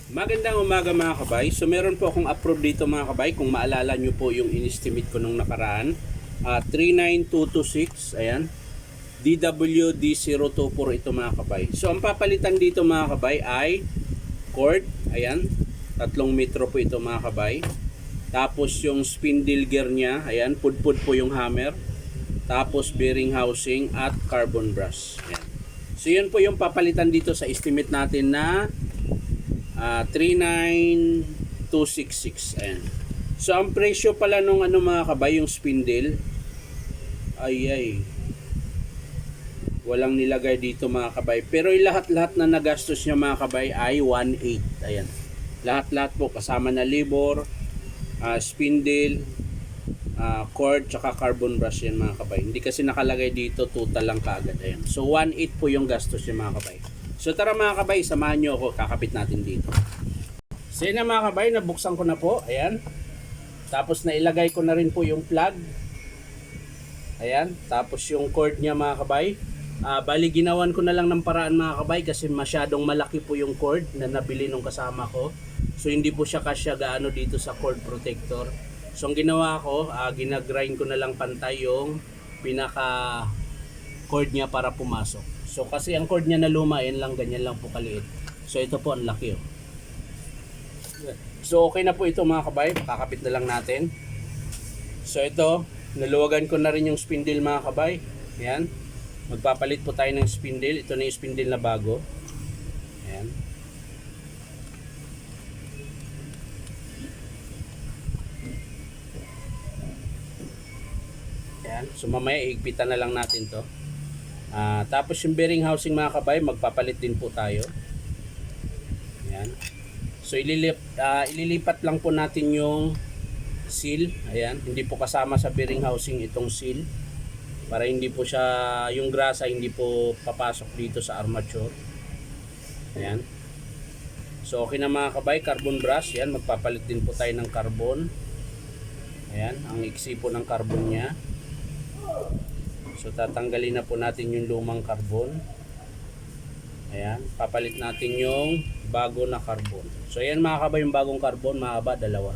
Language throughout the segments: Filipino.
Magandang umaga mga kabay. So meron po akong approve dito mga kabay. Kung maalala nyo po yung in-estimate ko nung nakaraan. 39226. Ayan. DWD024 ito mga kabay. So ang papalitan dito mga kabay ay cord. Ayan. 3 metro po ito mga kabay. Tapos yung spindle gear niya. Ayan. Pudpud po yung hammer. Tapos bearing housing at carbon brush. Ayan. So yun po yung papalitan dito sa estimate natin na 39266. Ayan. So ang presyo pala nung ano mga kabay, yung spindle ay walang nilagay dito mga kabay. Pero yung lahat-lahat na nagastos niya mga kabay ay 1.8. Ayan. Lahat-lahat po kasama na labor, spindle, cord, tsaka carbon brush yan mga kabay. Hindi kasi nakalagay dito, total lang kaagad. Ayan. So 1.8 po yung gastos niya mga kabay. So tara mga kabay, samahan nyo ako, kakapit natin dito. So yun na mga kabay, nabuksan ko na po. Ayan. Tapos nailagay ko na rin po yung plug. Ayan. Tapos yung cord niya mga kabay. Bali ginawan ko na lang ng paraan mga kabay kasi masyadong malaki po yung cord na nabili nung kasama ko. So hindi po siya kasya gaano dito sa cord protector. So ang ginawa ko, ginagrind ko na lang pantay yung pinaka cord niya para pumasok. So kasi ang cord niya na luma, yan lang, ganyan lang po kaliit. So ito po ang laki. So okay na po ito mga kabay, kakapit na lang natin. So ito, naluwagan ko na rin yung spindle mga kabay. Ayan. Magpapalit po tayo ng spindle. Ito na yung spindle na bago. Ayan. Ayan. So mamaya iigpitan na lang natin to. Tapos yung bearing housing mga kabay, magpapalit din po tayo. Ayan. So ililipat lang po natin yung seal. Ayan. Hindi po kasama sa bearing housing itong seal. Para hindi po siya, yung grasa hindi po papasok dito sa armature. Ayan. So okay na mga kabay, carbon brush. Ayan, magpapalit din po tayo ng carbon. Ayan, ang iksi po ng carbon nya. So tatanggalin na po natin yung lumang carbon. Ayan, papalit natin yung bago na carbon. So ayan mga kabay, yung bagong carbon, mahaba, dalawa.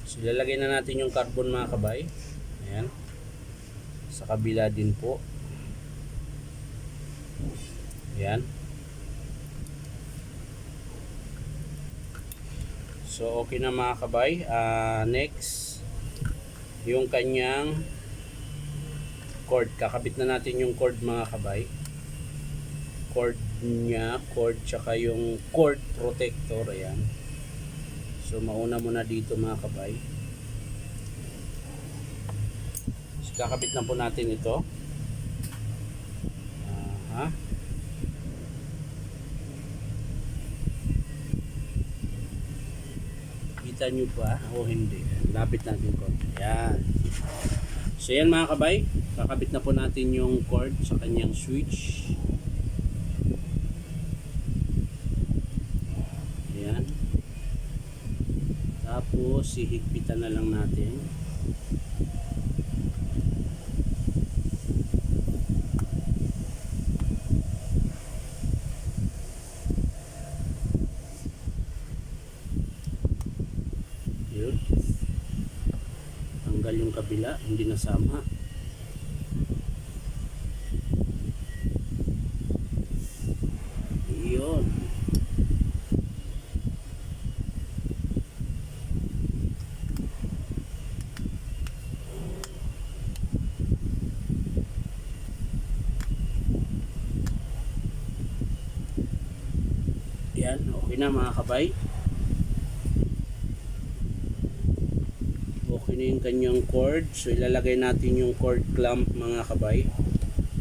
So ilalagay na natin yung carbon mga kabay. Ayan. Sa kabila din po. Ayan. So okay na mga kabay. Next, yung kanyang cord. Kakabit na natin yung cord mga kabay. Cord niya, cord tsaka yung cord protector. Ayan. So mauna muna dito mga kabay. So kakabit na po natin ito. Kita nyo pa o hindi? Lapit natin ko. Ayan. So yan mga kabay, kakabit na po natin yung cord sa kanyang switch. Ayan. Tapos hihigpitan na lang natin. Yun. Tanggal yung kabila, hindi nasama. Yun. Yan, okay na mga kabay. Okay na yung kanyang cord. So ilalagay natin yung cord clamp mga kabay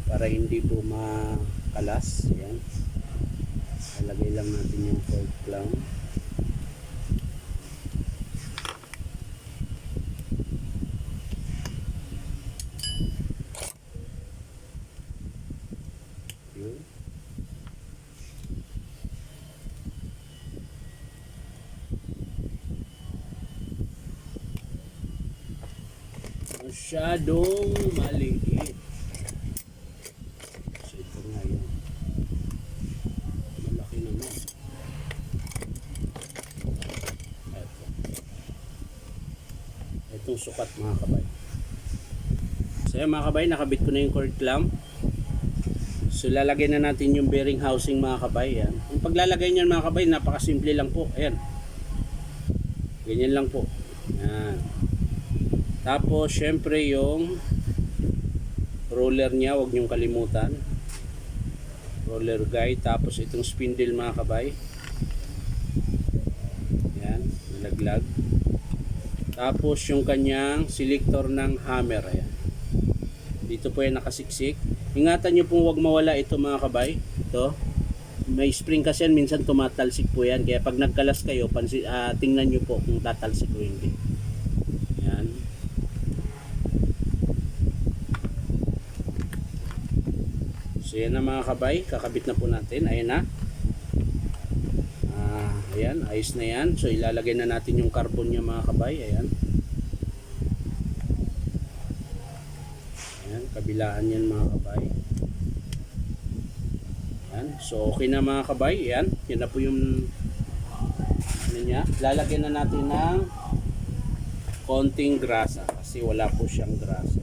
para hindi po makalas. Yan. Ilalagay lang natin yung cord clamp. Yun. Masyadong maliit. itong sukat mga kabay. So yan mga kabay, nakabit ko na yung cord clamp. So lalagay na natin yung bearing housing mga kabay. Yan. Yung paglalagay niyan mga kabay, napakasimple lang po. Ayan. Ganyan lang po. Yan. Tapos syempre yung roller niya, huwag niyong kalimutan. Roller guide. Tapos itong spindle mga kabay. Yan. Nalaglag. Tapos yung kanyang selector ng hammer. Ayan. Dito po yan nakasiksik. Ingatan nyo pong huwag mawala ito mga kabay. Ito. May spring kasi yan. Minsan tumatalsik po yan. Kaya pag nagkalas kayo, tingnan nyo po kung tatalsik o hindi. Yan. So yan na mga kabay. Kakabit na po natin. Ayan na. Ayan. Ayos na yan. So ilalagay na natin yung carbon nyo mga kabay. Ayan. Kabilaan yan mga kabay. Yan. So okay na mga kabay. Yan. Yan na po yung ano niya. Lalagyan na natin ng konting grasa kasi wala po siyang grasa.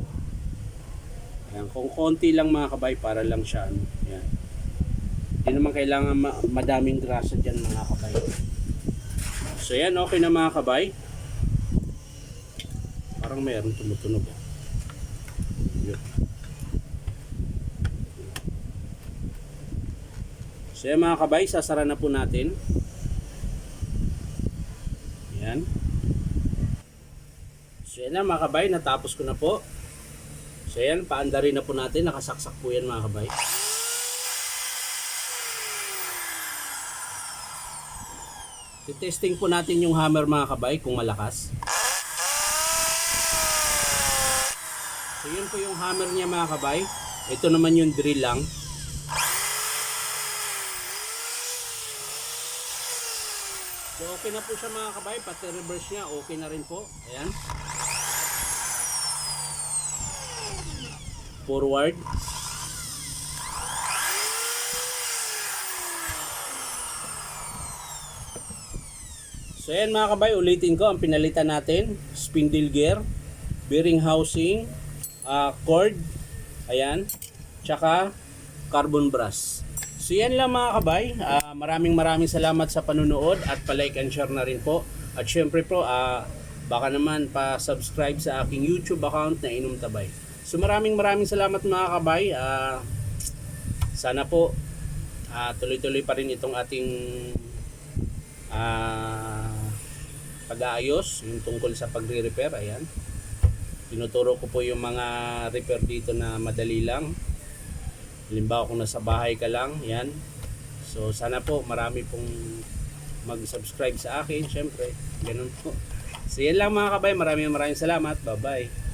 Yan. Kung konti lang mga kabay para lang siya ano. Yan. Hindi naman kailangan madaming grasa dyan mga kabay. So yan. Okay na mga kabay. Parang mayroon tumutunog. So yan mga kabay, sasara na po natin. Yan. So yan na mga kabay, natapos ko na po. So yan, paandarin na po natin. Nakasaksak po yan mga kabay. Testing po natin yung hammer mga kabay kung malakas. So yun po yung hammer niya mga kabay. Ito naman yung drill lang. So okay na po siya mga kabay. Pati reverse niya okay na rin po. Ayan. Forward. So ayan mga kabay, ulitin ko ang pinalitan natin. Spindle gear, bearing housing, cord, ayan, tsaka carbon brass. So yan lang mga kabay. Maraming salamat sa panunood at pa-like and share na rin po. At syempre po, baka naman pa-subscribe sa aking YouTube account na Inom Tabay. So maraming salamat mga kabay. Sana po tuloy-tuloy pa rin itong ating pag-aayos yung tungkol sa pagre-repair. Ayan. Tinuturo ko po yung mga repair dito na madali lang. Halimbawa kung nasa bahay ka lang, yan. So sana po marami pong mag-subscribe sa akin, syempre. Ganun po. So yan lang mga kabay, maraming salamat. Bye-bye.